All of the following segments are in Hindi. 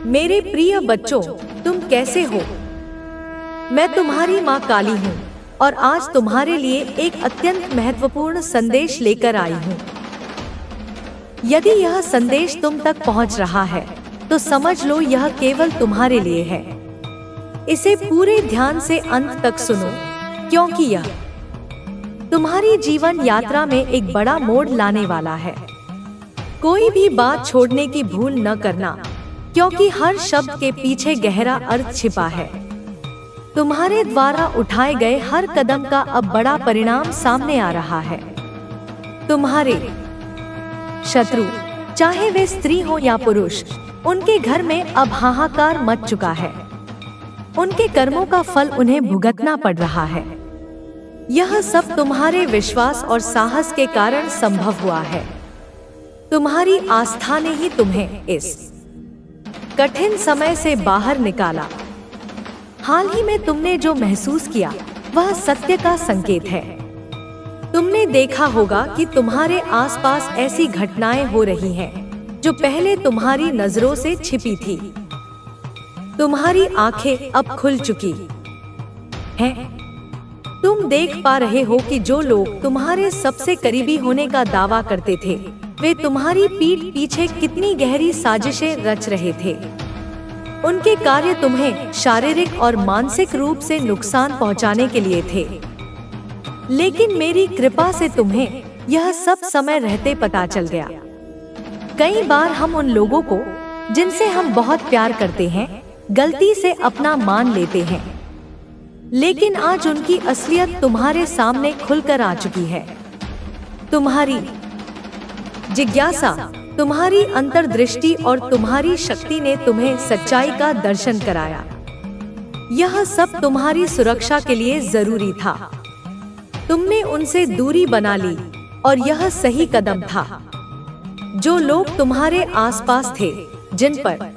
मेरे प्रिय बच्चों, तुम कैसे हो? मैं तुम्हारी माँ काली हूँ और आज तुम्हारे लिए एक अत्यंत महत्वपूर्ण संदेश लेकर आई हूँ। यदि यह संदेश तुम तक पहुँच रहा है तो समझ लो यह केवल तुम्हारे लिए है। इसे पूरे ध्यान से अंत तक सुनो, क्योंकि यह तुम्हारी जीवन यात्रा में एक बड़ा मोड़ लाने वाला है। कोई भी बात छोड़ने की भूल न करना, क्योंकि हर शब्द के पीछे गहरा अर्थ छिपा है। तुम्हारे द्वारा उठाए गए हर कदम का अब बड़ा परिणाम सामने आ रहा है। तुम्हारे शत्रु, चाहे वे स्त्री हो या पुरुष, उनके घर में अब हाहाकार मच चुका है। उनके कर्मों का फल उन्हें भुगतना पड़ रहा है। यह सब तुम्हारे विश्वास और साहस के कारण संभव हुआ है। तुम्हारी आस्था ने ही तुम्हें इस कठिन समय से बाहर निकाला। हाल ही में तुमने जो महसूस किया वह सत्य का संकेत है। तुमने देखा होगा कि तुम्हारे आसपास ऐसी घटनाएं हो रही हैं जो पहले तुम्हारी नजरों से छिपी थी। तुम्हारी आंखें अब खुल चुकी हैं। तुम देख पा रहे हो कि जो लोग तुम्हारे सबसे करीबी होने का दावा करते थे, वे तुम्हारी पीठ पीछे कितनी गहरी साजिशें रच रहे थे। उनके कार्य तुम्हें शारीरिक और मानसिक रूप से नुकसान पहुंचाने के लिए थे, लेकिन मेरी कृपा से तुम्हें यह सब समय रहते पता चल गया। कई बार हम उन लोगों को जिनसे हम बहुत प्यार करते हैं गलती से अपना मान लेते हैं, लेकिन आज उनकी असलियत तुम्हारे सामने खुलकर आ चुकी है। तुम्हारी जिज्ञासा, तुम्हारी अंतर्दृष्टि और तुम्हारी शक्ति ने तुम्हें सच्चाई का दर्शन कराया। यह सब तुम्हारी सुरक्षा के लिए जरूरी था। तुमने उनसे दूरी बना ली और यह सही कदम था। जो लोग तुम्हारे आसपास थे, जिन पर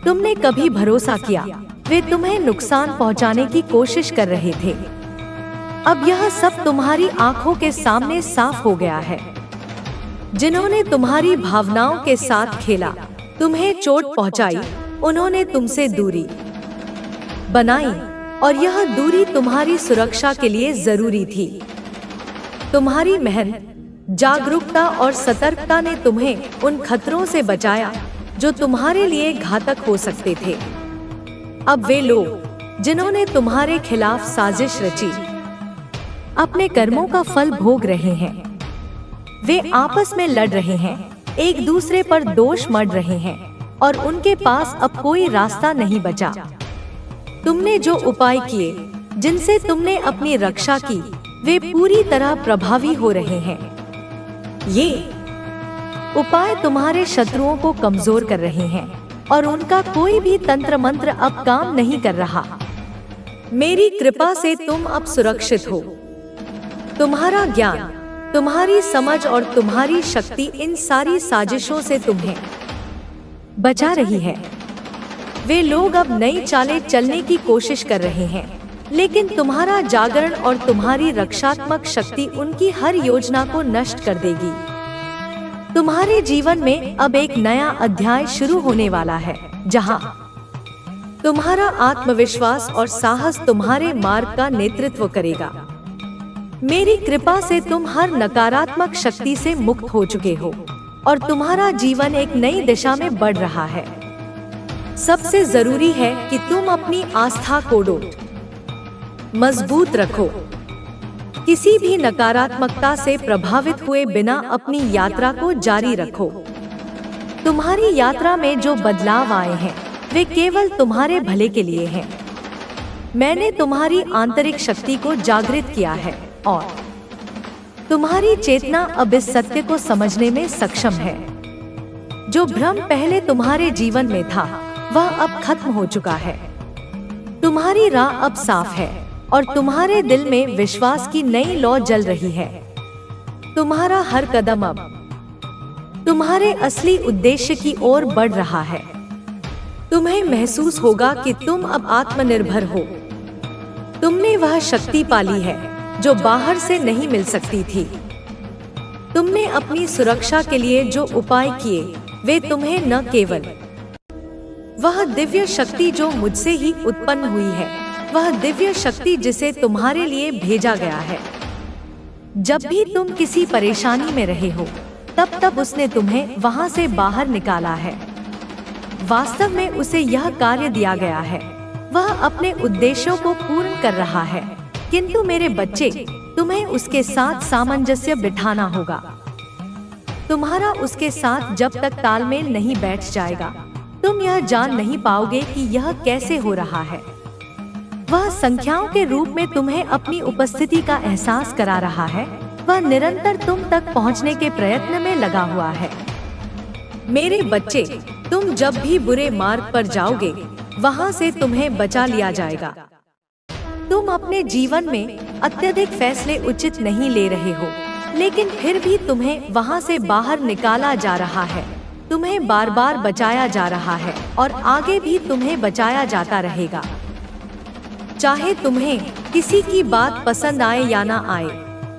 तुमने कभी भरोसा किया, वे तुम्हें नुकसान पहुंचाने की कोशिश कर रहे थे। अब यह सब तुम्हारी आंखों के सामने साफ हो गया है। जिन्होंने तुम्हारी भावनाओं के साथ खेला, तुम्हें चोट पहुंचाई, उन्होंने तुमसे दूरी बनाई और यह दूरी तुम्हारी सुरक्षा के लिए जरूरी थी। तुम्हारी मेहनत, जागरूकता और सतर्कता ने तुम्हें उन खतरों से बचाया जो तुम्हारे लिए घातक हो सकते थे। अब वे लोग जिन्होंने तुम्हारे खिलाफ साजिश रची, अपने कर्मों का फल भोग रहे हैं। वे आपस में लड़ रहे हैं, एक दूसरे पर दोष मढ़ रहे हैं और उनके पास अब कोई रास्ता नहीं बचा। तुमने जो उपाय किए, जिनसे तुमने अपनी रक्षा की, वे पूरी तरह प्रभावी हो रहे हैं। ये उपाय तुम्हारे शत्रुओं को कमजोर कर रहे हैं और उनका कोई भी तंत्र मंत्र अब काम नहीं कर रहा। मेरी कृपा से तुम अब सुरक्षित हो। तुम्हारा ज्ञान, तुम्हारी समझ और तुम्हारी शक्ति इन सारी साजिशों से तुम्हें बचा रही है। वे लोग अब नई चालें चलने की कोशिश कर रहे हैं, लेकिन तुम्हारा जागरण और तुम्हारी रक्षात्मक शक्ति उनकी हर योजना को नष्ट कर देगी। तुम्हारे जीवन में अब एक नया अध्याय शुरू होने वाला है, जहां तुम्हारा आत्मविश्वास और साहस तुम्हारे मार्ग का नेतृत्व करेगा। मेरी कृपा से तुम हर नकारात्मक शक्ति से मुक्त हो चुके हो और तुम्हारा जीवन एक नई दिशा में बढ़ रहा है। सबसे जरूरी है कि तुम अपनी आस्था को मजबूत रखो। किसी भी नकारात्मकता से प्रभावित हुए बिना अपनी यात्रा को जारी रखो। तुम्हारी यात्रा में जो बदलाव आए हैं, वे केवल तुम्हारे भले के लिए हैं। मैंने तुम्हारी आंतरिक शक्ति को जागृत किया है और तुम्हारी चेतना अब इस सत्य को समझने में सक्षम है। जो भ्रम पहले तुम्हारे जीवन में था, वह अब खत्म हो चुका है। तुम्हारी राह अब साफ है और तुम्हारे दिल में विश्वास की नई लौ जल रही है। तुम्हारा हर कदम अब तुम्हारे असली उद्देश्य की ओर बढ़ रहा है। तुम्हें महसूस होगा कि तुम अब आत्मनिर्भर हो। तुमने वह शक्ति पाली है जो बाहर से नहीं मिल सकती थी। तुमने अपनी सुरक्षा के लिए जो उपाय किए, वे तुम्हें न केवल वह दिव्य शक्ति जो मुझसे ही उत्पन्न हुई है, वह दिव्य शक्ति जिसे तुम्हारे लिए भेजा गया है। जब भी तुम किसी परेशानी में रहे हो, तब तब उसने तुम्हें वहां से बाहर निकाला है। वास्तव में उसे यह कार्य दिया गया है, वह अपने उद्देश्यों को पूर्ण कर रहा है। किंतु मेरे बच्चे, तुम्हें उसके साथ सामंजस्य बिठाना होगा। तुम्हारा उसके साथ जब तक तालमेल नहीं बैठ जाएगा, तुम यह जान नहीं पाओगे कि यह कैसे हो रहा है। वह संख्याओं के रूप में तुम्हें अपनी उपस्थिति का एहसास करा रहा है। वह निरंतर तुम तक पहुंचने के प्रयत्न में लगा हुआ है। मेरे बच्चे, तुम जब भी बुरे मार्ग पर जाओगे, वहां से तुम्हें बचा लिया जाएगा। तुम अपने जीवन में अत्यधिक फैसले उचित नहीं ले रहे हो, लेकिन फिर भी तुम्हें वहां से बाहर निकाला जा रहा है। तुम्हें बार बार बचाया जा रहा है और आगे भी तुम्हें बचाया जाता रहेगा। चाहे तुम्हें किसी की बात पसंद आए या ना आए,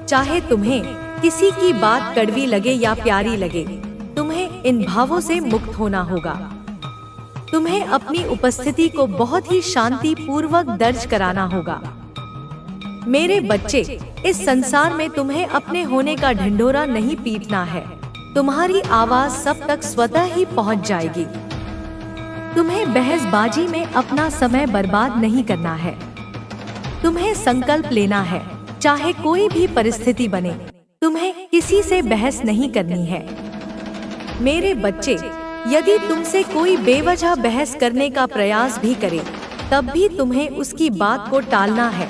चाहे तुम्हें किसी की बात कड़वी लगे या प्यारी लगे, तुम्हें इन भावों से मुक्त होना होगा। तुम्हें अपनी उपस्थिति को बहुत ही शांति पूर्वक दर्ज कराना होगा। मेरे बच्चे, इस संसार में तुम्हें अपने होने का ढिंढोरा नहीं पीटना है। तुम्हारी आवाज सब तक स्वतः ही पहुंच जाएगी। तुम्हें बहसबाजी में अपना समय बर्बाद नहीं करना है। तुम्हें संकल्प लेना है, चाहे कोई भी परिस्थिति बने, तुम्हें किसी से बहस नहीं करनी है। मेरे बच्चे, यदि तुमसे कोई बेवजह बहस करने का प्रयास भी करे, तब भी तुम्हें उसकी बात को टालना है।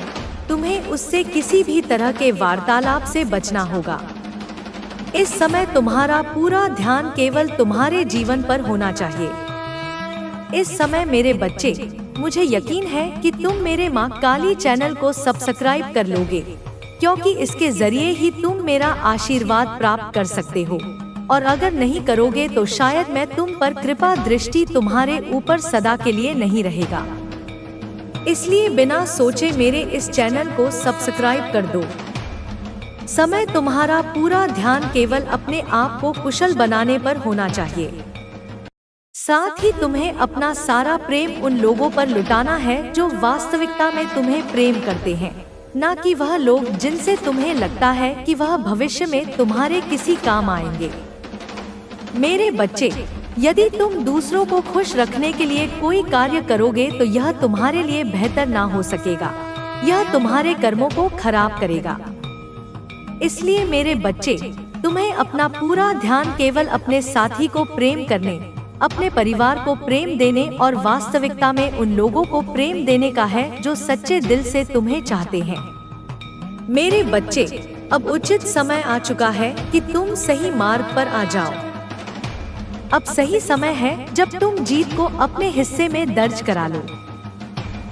तुम्हें उससे किसी भी तरह के वार्तालाप से बचना होगा। इस समय तुम्हारा पूरा ध्यान केवल तुम्हारे जीवन पर होना चाहिए। इस समय मेरे बच्चे, मुझे यकीन है कि तुम मेरे माँ काली चैनल को सब्सक्राइब कर लोगे, क्योंकि इसके जरिए ही तुम मेरा आशीर्वाद प्राप्त कर सकते हो। और अगर नहीं करोगे तो शायद मैं तुम पर कृपा दृष्टि तुम्हारे ऊपर सदा के लिए नहीं रहेगा। इसलिए बिना सोचे मेरे इस चैनल को सब्सक्राइब कर दो। समय तुम्हारा पूरा ध्यान केवल अपने आप को कुशल बनाने पर होना चाहिए। साथ ही तुम्हें अपना सारा प्रेम उन लोगों पर लुटाना है जो वास्तविकता में तुम्हें प्रेम करते हैं, न कि वह लोग जिनसे तुम्हें लगता है कि वह भविष्य में तुम्हारे किसी काम आएंगे। मेरे बच्चे, यदि तुम दूसरों को खुश रखने के लिए कोई कार्य करोगे तो यह तुम्हारे लिए बेहतर ना हो सकेगा। यह तुम्हारे कर्मों को खराब करेगा। इसलिए मेरे बच्चे, तुम्हें अपना पूरा ध्यान केवल अपने साथी को प्रेम करने, अपने परिवार को प्रेम देने और वास्तविकता में उन लोगों को प्रेम देने का है जो सच्चे दिल से तुम्हें चाहते हैं। मेरे बच्चे, अब उचित समय आ चुका है कि तुम सही मार्ग पर आ जाओ। अब सही समय है जब तुम जीत को अपने हिस्से में दर्ज करा लो।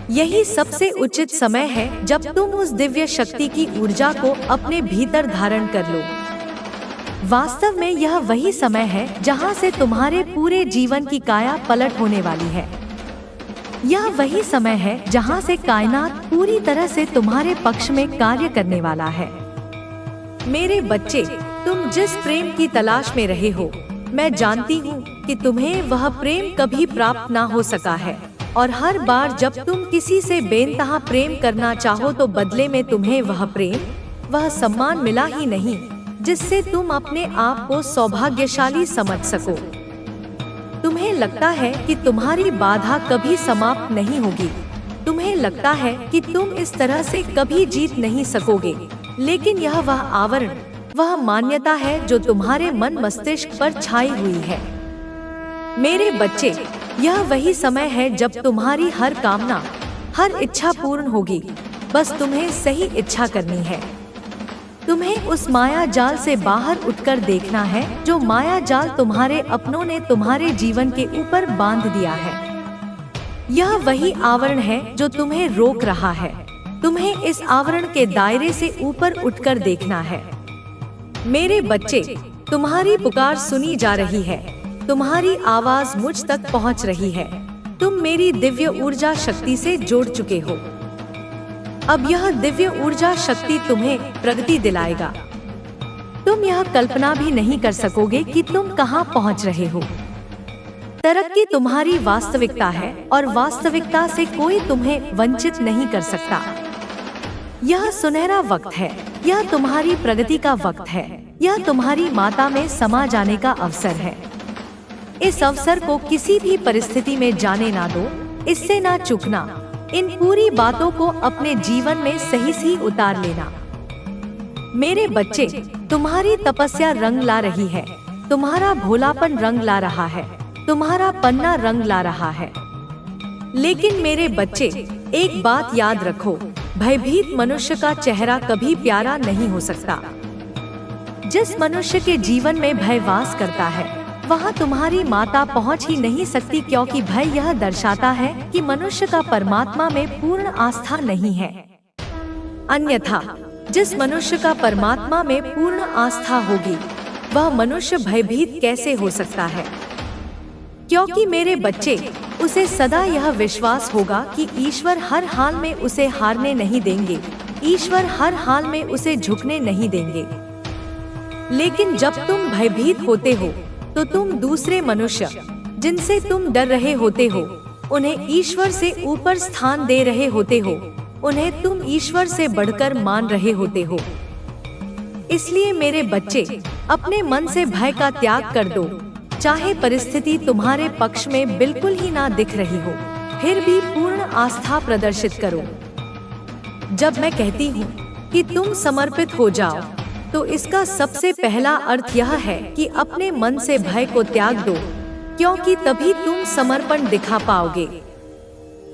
यही सबसे उचित समय है जब तुम उस दिव्य शक्ति की ऊर्जा को अपने भीतर धारण कर लो। वास्तव में यह वही समय है जहां से तुम्हारे पूरे जीवन की काया पलट होने वाली है। यह वही समय है जहां से कायनात पूरी तरह से तुम्हारे पक्ष में कार्य करने वाला है। मेरे बच्चे, तुम जिस प्रेम की तलाश में रहे हो, मैं जानती हूँ कि तुम्हें वह प्रेम कभी प्राप्त ना हो सका है। और हर बार जब तुम किसी से बेनतहा प्रेम करना चाहो तो बदले में तुम्हें वह प्रेम, वह सम्मान मिला ही नहीं जिससे तुम अपने आप को सौभाग्यशाली समझ सको। तुम्हें लगता है कि तुम्हारी बाधा कभी समाप्त नहीं होगी। तुम्हें लगता है कि तुम इस तरह से कभी जीत नहीं सकोगे, लेकिन यह वह आवरण, वह मान्यता है जो तुम्हारे मन मस्तिष्क पर छाई हुई है। मेरे बच्चे, यह वही समय है जब तुम्हारी हर कामना, हर इच्छा पूर्ण होगी। बस तुम्हें सही इच्छा करनी है। तुम्हें उस माया जाल से बाहर उठकर देखना है जो माया जाल तुम्हारे अपनों ने तुम्हारे जीवन के ऊपर बांध दिया है। यह वही आवरण है जो तुम्हें रोक रहा है। तुम्हें इस आवरण के दायरे से ऊपर उठकर देखना है। मेरे बच्चे, तुम्हारी पुकार सुनी जा रही है। तुम्हारी आवाज मुझ तक पहुंच रही है। तुम मेरी दिव्य ऊर्जा शक्ति से जुड़ चुके हो। अब यह दिव्य ऊर्जा शक्ति तुम्हें प्रगति दिलाएगा। तुम यह कल्पना भी नहीं कर सकोगे कि तुम कहां पहुंच रहे हो। तरक्की तुम्हारी वास्तविकता है और वास्तविकता से कोई तुम्हें वंचित नहीं कर सकता। यह सुनहरा वक्त है, यह तुम्हारी प्रगति का वक्त है, यह तुम्हारी माता में समा जाने का अवसर है। इस अवसर को किसी भी परिस्थिति में जाने ना दो, इससे ना चूकना। इन पूरी बातों को अपने जीवन में सही सही उतार लेना। मेरे बच्चे, तुम्हारी तपस्या रंग ला रही है, तुम्हारा भोलापन रंग ला रहा है, तुम्हारा पन्ना रंग ला रहा है। लेकिन मेरे बच्चे, एक बात याद रखो, भयभीत मनुष्य का चेहरा कभी प्यारा नहीं हो सकता। जिस मनुष्य के जीवन में भय वास करता है, वहाँ तुम्हारी माता पहुँच ही नहीं सकती, क्योंकि भय यह दर्शाता है कि मनुष्य का परमात्मा में पूर्ण आस्था नहीं है। अन्यथा जिस मनुष्य का परमात्मा में पूर्ण आस्था होगी, वह मनुष्य भयभीत कैसे हो सकता है? क्योंकि मेरे बच्चे, उसे सदा यह विश्वास होगा कि ईश्वर हर हाल में उसे हारने नहीं देंगे, ईश्वर हर हाल में उसे झुकने नहीं देंगे। लेकिन जब तुम भयभीत होते हो, तो तुम दूसरे मनुष्य जिनसे तुम डर रहे होते हो, उन्हें ईश्वर से ऊपर स्थान दे रहे होते हो, उन्हें तुम ईश्वर से बढ़कर मान रहे होते हो। इसलिए मेरे बच्चे, अपने मन से भय का त्याग कर दो। चाहे परिस्थिति तुम्हारे पक्ष में बिल्कुल ही ना दिख रही हो, फिर भी पूर्ण आस्था प्रदर्शित करो। जब मैं कहती हूँ कि तुम समर्पित हो जाओ, तो इसका सबसे पहला अर्थ यह है कि अपने मन से भय को त्याग दो, क्योंकि तभी तुम समर्पण दिखा पाओगे।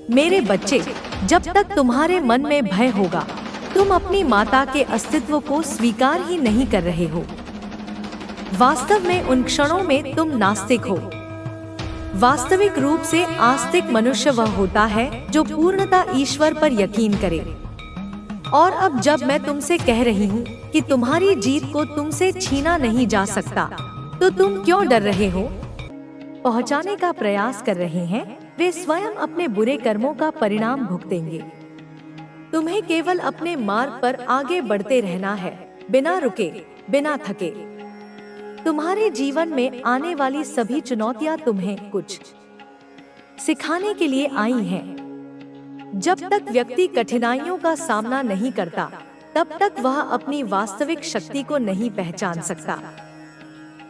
मेरे बच्चे, जब तक तुम्हारे मन में भय होगा, तुम अपनी माता के अस्तित्व को स्वीकार ही नहीं कर रहे हो। वास्तव में उन क्षणों में तुम नास्तिक हो। वास्तविक रूप से आस्तिक मनुष्य वह होता है जो पूर्णतः ईश्वर पर यकीन करे। और अब जब मैं तुमसे कह रही हूँ कि तुम्हारी जीत को तुमसे छीना नहीं जा सकता, तो तुम क्यों डर रहे हो? पहुँचाने का प्रयास कर रहे हैं, वे स्वयं अपने बुरे कर्मों का परिणाम भुगतेंगे। तुम्हें केवल अपने मार्ग पर आगे बढ़ते रहना है, बिना रुके, बिना थके। तुम्हारे जीवन में आने वाली सभी चुनौतियां तुम्हें कुछ सिखाने के लिए आई हैं। जब तक व्यक्ति कठिनाइयों का सामना नहीं करता, तब तक वह अपनी वास्तविक शक्ति को नहीं पहचान सकता।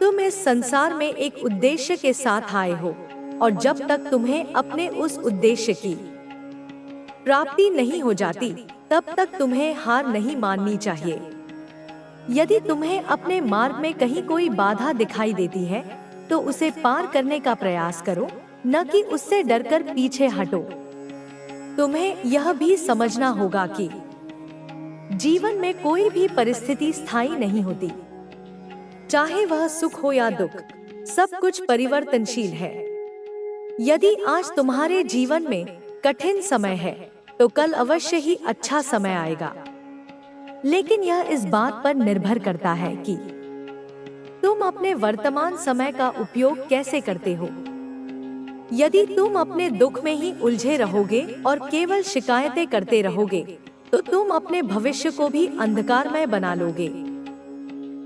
तुम इस संसार में एक उद्देश्य के साथ आए हो, और जब तक तुम्हें अपने उस उद्देश्य की प्राप्ति नहीं हो जाती, तब तक तुम्हें हार नहीं माननी चाहिए। यदि तुम्हें अपने मार्ग में कहीं कोई बाधा दिखाई देती है, तो उसे पार करने का प्रयास करो, न कि उससे डरकर पीछे हटो। तुम्हें यह भी समझना होगा कि जीवन में कोई भी परिस्थिति स्थायी नहीं होती। चाहे वह सुख हो या दुख, सब कुछ परिवर्तनशील है। यदि आज तुम्हारे जीवन में कठिन समय है, तो कल अवश्य ही अच्छा समय आएगा। लेकिन यह इस बात पर निर्भर करता है कि तुम अपने वर्तमान समय का उपयोग कैसे करते हो। यदि तुम अपने दुख में ही उलझे रहोगे और केवल शिकायतें करते रहोगे, तो तुम अपने भविष्य को भी अंधकारमय बना लोगे।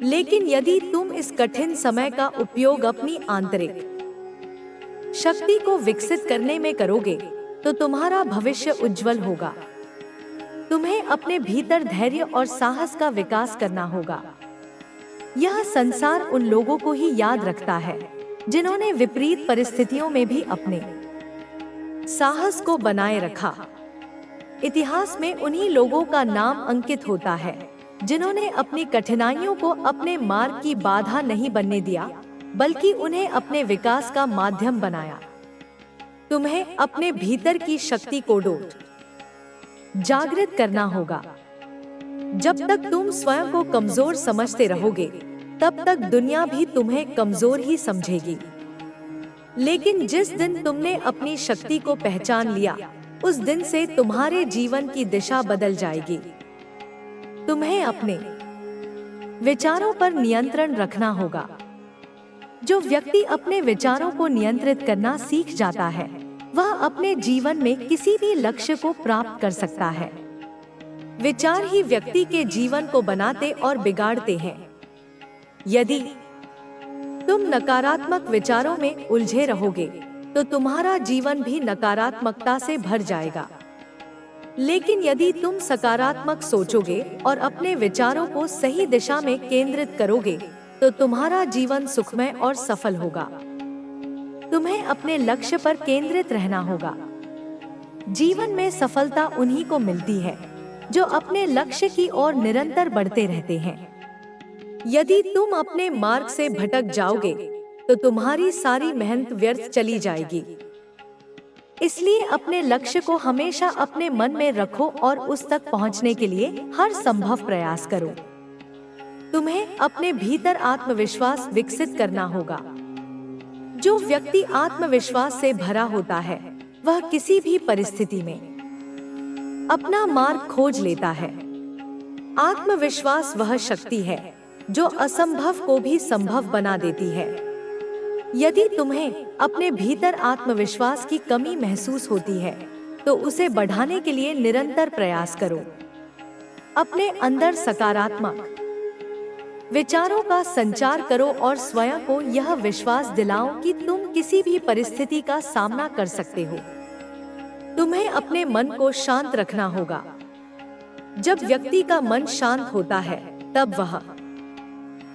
लेकिन यदि तुम इस कठिन समय का उपयोग अपनी आंतरिक शक्ति को विकसित करने में करोगे, तो तुम्हारा भविष्य उज्जवल होगा। तुम्हें अपने भीतर धैर्य और साहस का विकास करना होगा। यह संसार उन लोगों को ही याद रखता है जिन्होंने विपरीत परिस्थितियों में भी अपने साहस को बनाए रखा। इतिहास में उन्हीं लोगों का नाम अंकित होता है जिन्होंने अपनी कठिनाइयों को अपने मार्ग की बाधा नहीं बनने दिया, बल्कि उन्हें अपने विकास का माध्यम बनाया। तुम्हें अपने भीतर की शक्ति को जागृत करना होगा। जब तक तुम स्वयं को कमजोर समझते रहोगे, तब तक दुनिया भी तुम्हें कमजोर ही समझेगी। लेकिन जिस दिन तुमने अपनी शक्ति को पहचान लिया, उस दिन से तुम्हारे जीवन की दिशा बदल जाएगी। तुम्हें अपने विचारों पर नियंत्रण रखना होगा। जो व्यक्ति अपने विचारों को नियंत्रित करना सीख जाता है, वह अपने जीवन में किसी भी लक्ष्य को प्राप्त कर सकता है। विचार ही व्यक्ति के जीवन को बनाते और बिगाड़ते हैं। यदि तुम नकारात्मक विचारों में उलझे रहोगे तो तुम्हारा जीवन भी नकारात्मकता से भर जाएगा। लेकिन यदि तुम सकारात्मक सोचोगे और अपने विचारों को सही दिशा में केंद्रित करोगे तो तुम्हारा जीवन सुखमय और सफल होगा। तुम्हें अपने लक्ष्य पर केंद्रित रहना होगा। जीवन में सफलता उन्हीं को मिलती है जो अपने लक्ष्य की ओर निरंतर बढ़ते रहते हैं। यदि तुम अपने मार्ग से भटक जाओगे तो तुम्हारी सारी मेहनत व्यर्थ चली जाएगी। इसलिए अपने लक्ष्य को हमेशा अपने मन में रखो और उस तक पहुंचने के लिए हर संभव प्रयास करो। तुम्हें अपने भीतर आत्मविश्वास विकसित करना होगा। जो व्यक्ति आत्मविश्वास से भरा होता है वह किसी भी परिस्थिति में अपना मार्ग खोज लेता है। आत्मविश्वास वह शक्ति है जो असंभव को भी संभव बना देती है। यदि तुम्हें अपने भीतर आत्मविश्वास की कमी महसूस होती है तो उसे बढ़ाने के लिए निरंतर प्रयास करो। अपने अंदर सकारात्मक विचारों का संचार करो और स्वयं को यह विश्वास दिलाओ कि तुम किसी भी परिस्थिति का सामना कर सकते हो। तुम्हें अपने मन को शांत रखना होगा। जब व्यक्ति का मन शांत होता है तब वह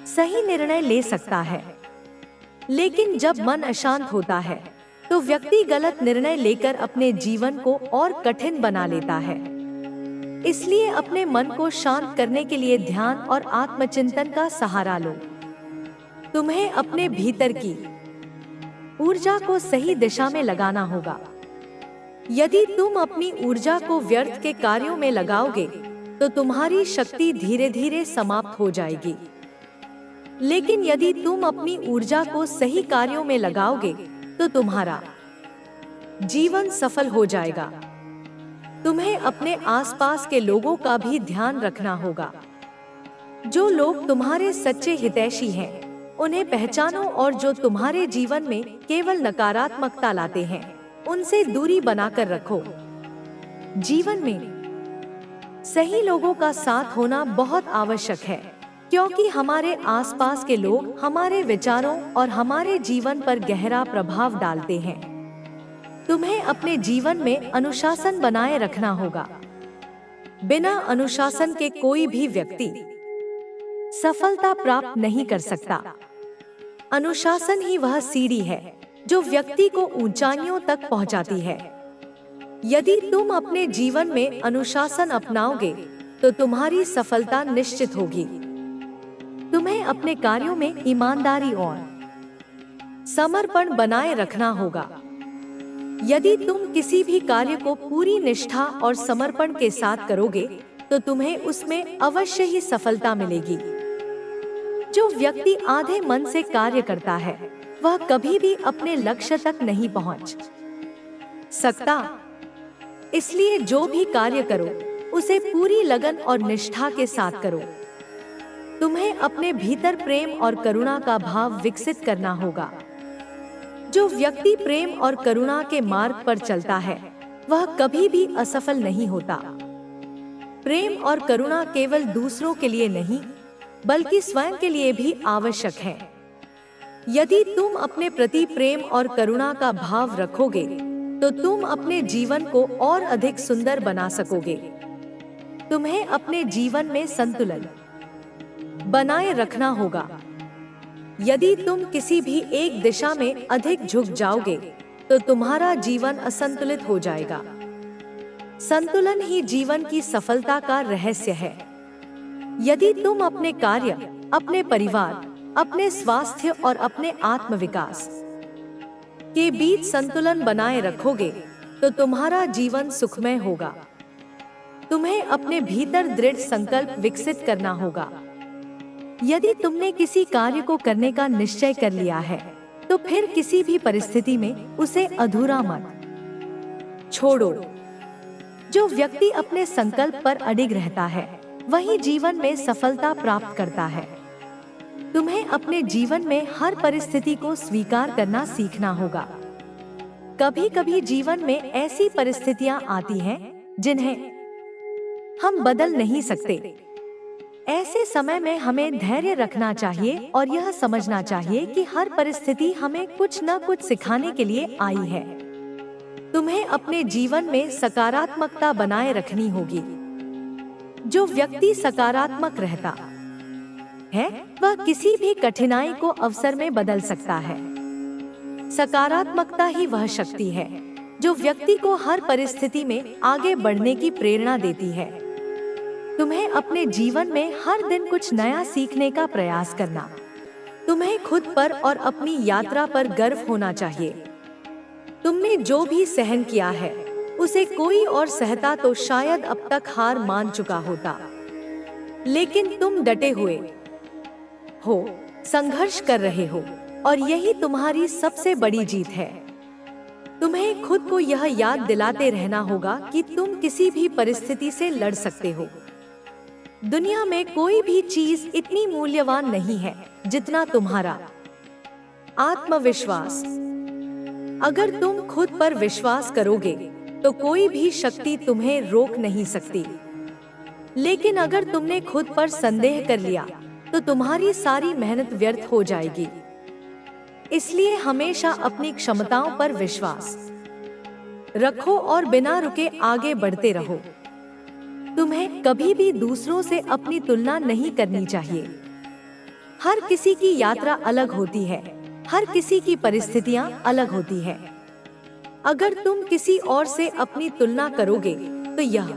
सही निर्णय ले सकता है। लेकिन जब मन अशांत होता है तो व्यक्ति गलत निर्णय लेकर अपने जीवन को और कठिन बना लेता है। इसलिए अपने मन को शांत करने के लिए ध्यान और आत्मचिंतन का सहारा लो। तुम्हें अपने भीतर की ऊर्जा को सही दिशा में लगाना होगा। यदि तुम अपनी ऊर्जा को व्यर्थ के कार्यों में लगाओगे तो तुम्हारी शक्ति धीरे धीरे समाप्त हो जाएगी। लेकिन यदि तुम अपनी ऊर्जा को सही कार्यों में लगाओगे तो तुम्हारा जीवन सफल हो जाएगा। तुम्हें अपने आसपास के लोगों का भी ध्यान रखना होगा। जो लोग तुम्हारे सच्चे हितैषी हैं, उन्हें पहचानो और जो तुम्हारे जीवन में केवल नकारात्मकता लाते हैं, उनसे दूरी बनाकर रखो। जीवन में सही लोगों का साथ होना बहुत आवश्यक है, क्योंकि हमारे आसपास के लोग हमारे विचारों और हमारे जीवन पर गहरा प्रभाव डालते हैं। तुम्हें अपने जीवन में अनुशासन बनाए रखना होगा। बिना अनुशासन के कोई भी व्यक्ति सफलता प्राप्त नहीं कर सकता। अनुशासन ही वह सीढ़ी है जो व्यक्ति को ऊंचाइयों तक पहुंचाती है। यदि तुम अपने जीवन में अनुशासन अपनाओगे तो तुम्हारी सफलता निश्चित होगी। तुम्हें अपने कार्यों में ईमानदारी और समर्पण बनाए रखना होगा। यदि तुम किसी भी कार्य को पूरी निष्ठा और समर्पण के साथ करोगे तो तुम्हें उसमें अवश्य ही सफलता मिलेगी। जो व्यक्ति आधे मन से कार्य करता है वह कभी भी अपने लक्ष्य तक नहीं पहुंच सकता। इसलिए जो भी कार्य करो उसे पूरी लगन और निष्ठा के साथ करो। तुम्हें अपने भीतर प्रेम और करुणा का भाव विकसित करना होगा। जो व्यक्ति प्रेम और करुणा के मार्ग पर चलता है वह कभी भी असफल नहीं होता। प्रेम और करुणा केवल दूसरों के लिए नहीं बल्कि स्वयं के लिए भी आवश्यक है। यदि तुम अपने प्रति प्रेम और करुणा का भाव रखोगे तो तुम अपने जीवन को और अधिक सुंदर बना सकोगे। तुम्हें अपने जीवन में संतुलन बनाए रखना होगा। यदि तुम किसी भी एक दिशा में अधिक झुक जाओगे तो तुम्हारा जीवन असंतुलित हो जाएगा। संतुलन ही जीवन की सफलता का रहस्य है। यदि तुम अपने कार्य, अपने परिवार, अपने स्वास्थ्य और अपने आत्मविकास के बीच संतुलन बनाए रखोगे तो तुम्हारा जीवन सुखमय होगा। तुम्हें अपने भीतर दृढ़ संकल्प विकसित करना होगा। यदि तुमने किसी कार्य को करने का निश्चय कर लिया है तो फिर किसी भी परिस्थिति में उसे अधूरा मत छोड़ो। जो व्यक्ति अपने संकल्प पर अडिग रहता है वही जीवन में सफलता प्राप्त करता है। तुम्हें अपने जीवन में हर परिस्थिति को स्वीकार करना सीखना होगा। कभी कभी जीवन में ऐसी परिस्थितियां आती हैं जिन्हें हम बदल नहीं सकते। ऐसे समय में हमें धैर्य रखना चाहिए और यह समझना चाहिए कि हर परिस्थिति हमें कुछ न कुछ सिखाने के लिए आई है। तुम्हें अपने जीवन में सकारात्मकता बनाए रखनी होगी। जो व्यक्ति सकारात्मक रहता है वह किसी भी कठिनाई को अवसर में बदल सकता है। सकारात्मकता ही वह शक्ति है जो व्यक्ति को हर परिस्थिति में आगे बढ़ने की प्रेरणा देती है। तुम्हें अपने जीवन में हर दिन कुछ नया सीखने का प्रयास करना। तुम्हें खुद पर और अपनी यात्रा पर गर्व होना चाहिए। तुमने जो भी सहन किया है उसे कोई और सहता तो शायद अब तक हार मान चुका होता, लेकिन तुम डटे हुए हो, संघर्ष कर रहे हो और यही तुम्हारी सबसे बड़ी जीत है। तुम्हें खुद को यह याद दिलाते रहना होगा कि तुम किसी भी परिस्थिति से लड़ सकते हो। दुनिया में कोई भी चीज इतनी मूल्यवान नहीं है जितना तुम्हारा आत्मविश्वास। अगर तुम खुद पर विश्वास करोगे तो कोई भी शक्ति तुम्हें रोक नहीं सकती, लेकिन अगर तुमने खुद पर संदेह कर लिया तो तुम्हारी सारी मेहनत व्यर्थ हो जाएगी। इसलिए हमेशा अपनी क्षमताओं पर विश्वास रखो और बिना रुके आगे बढ़ते रहो। तुम्हें कभी भी दूसरों से अपनी तुलना नहीं करनी चाहिए। हर किसी की यात्रा अलग होती है, हर किसी की परिस्थितियां अलग होती है। अगर तुम किसी और से अपनी तुलना करोगे तो यह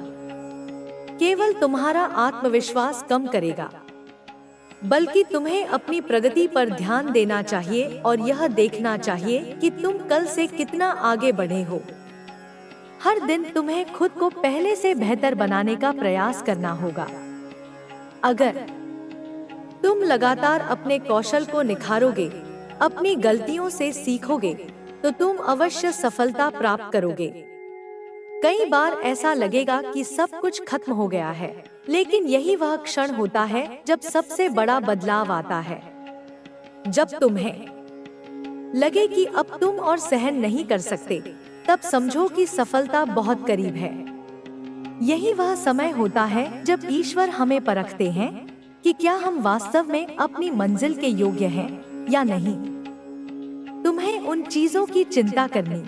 केवल तुम्हारा आत्मविश्वास कम करेगा, बल्कि तुम्हें अपनी प्रगति पर ध्यान देना चाहिए और यह देखना चाहिए कि तुम कल से कितना आगे बढ़े हो। हर दिन तुम्हें खुद को पहले से बेहतर बनाने का प्रयास करना होगा। अगर तुम लगातार अपने कौशल को निखारोगे, अपनी गलतियों से सीखोगे, तो तुम अवश्य सफलता प्राप्त करोगे। कई बार ऐसा लगेगा कि सब कुछ खत्म हो गया है, लेकिन यही वह क्षण होता है जब सबसे बड़ा बदलाव आता है। जब तुम्हें लगे कि अब तुम और सहन नहीं कर सकते, तब समझो कि सफलता बहुत करीब है। यही वह समय होता है जब ईश्वर हमें परखते हैं कि क्या हम वास्तव में अपनी मंजिल के योग्य हैं या नहीं। तुम्हें उन चीजों की चिंता करनी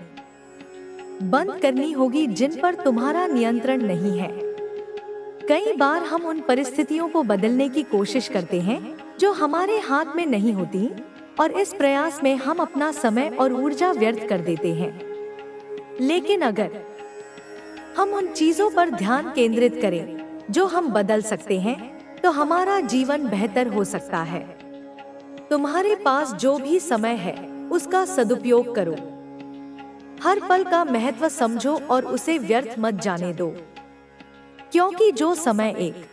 बंद करनी होगी जिन पर तुम्हारा नियंत्रण नहीं है। कई बार हम उन परिस्थितियों को बदलने की कोशिश करते हैं जो हमारे हाथ में नहीं होती, और इस प्रयास में हम अपना समय और ऊर्जा व्यर्थ कर देते हैं। लेकिन अगर हम उन चीजों पर ध्यान केंद्रित करें जो हम बदल सकते हैं, तो हमारा जीवन बेहतर हो सकता है। तुम्हारे पास जो भी समय है उसका सदुपयोग करो। हर पल का महत्व समझो और उसे व्यर्थ मत जाने दो, क्योंकि जो समय एक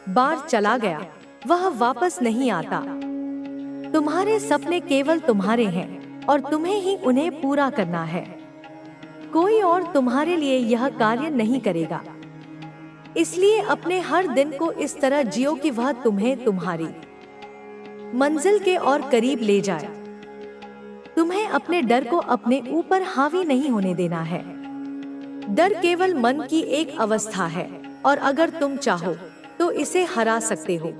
बार चला गया वह वापस नहीं आता। तुम्हारे सपने केवल तुम्हारे हैं और तुम्हें ही उन्हें पूरा करना है। कोई और तुम्हारे लिए यह कार्य नहीं करेगा। इसलिए अपने हर दिन को इस तरह जियो कि वह तुम्हें तुम्हारी मंजिल के और करीब ले जाए। तुम्हें अपने डर को अपने ऊपर हावी नहीं होने देना है। डर केवल मन की एक अवस्था है और अगर तुम चाहो तो इसे हरा सकते हो।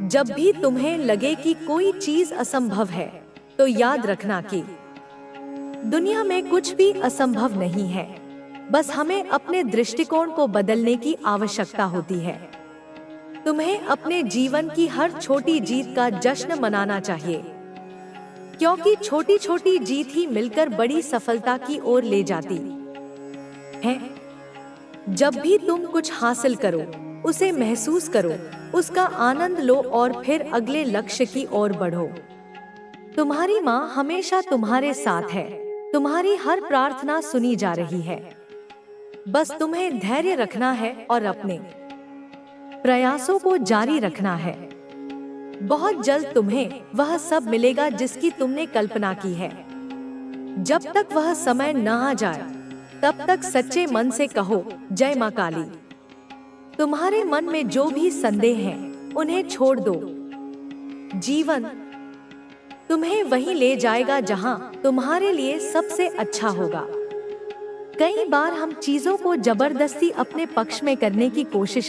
जब भी तुम्हें लगे कि कोई चीज असंभव है, तो याद रखना कि दुनिया में कुछ भी असंभव नहीं है। बस हमें अपने दृष्टिकोण को बदलने की आवश्यकता होती है। तुम्हें अपने जीवन की हर छोटी जीत का जश्न मनाना चाहिए, क्योंकि छोटी छोटी जीत ही मिलकर बड़ी सफलता की ओर ले जाती है। जब भी तुम कुछ हासिल करो, उसे महसूस करो, उसका आनंद लो और फिर अगले लक्ष्य की ओर बढ़ो। तुम्हारी माँ हमेशा तुम्हारे साथ है। तुम्हारी हर प्रार्थना सुनी जा रही है। बस तुम्हें धैर्य रखना है और अपने प्रयासों को जारी रखना है। बहुत जल्द तुम्हें वह सब मिलेगा जिसकी तुमने कल्पना की है। जब तक वह समय न आ जाए, तब तक सच्चे मन से कहो, जय मां काली। तुम्हारे मन में जो भी संदेह हैं, उन्हें छोड़ दो। जीवन तुम्हें वहीं ले जाएगा जहां तुम्हारे लिए सबसे अच्छा होगा। कई बार हम चीजों को जबरदस्ती अपने पक्ष में करने की कोशिश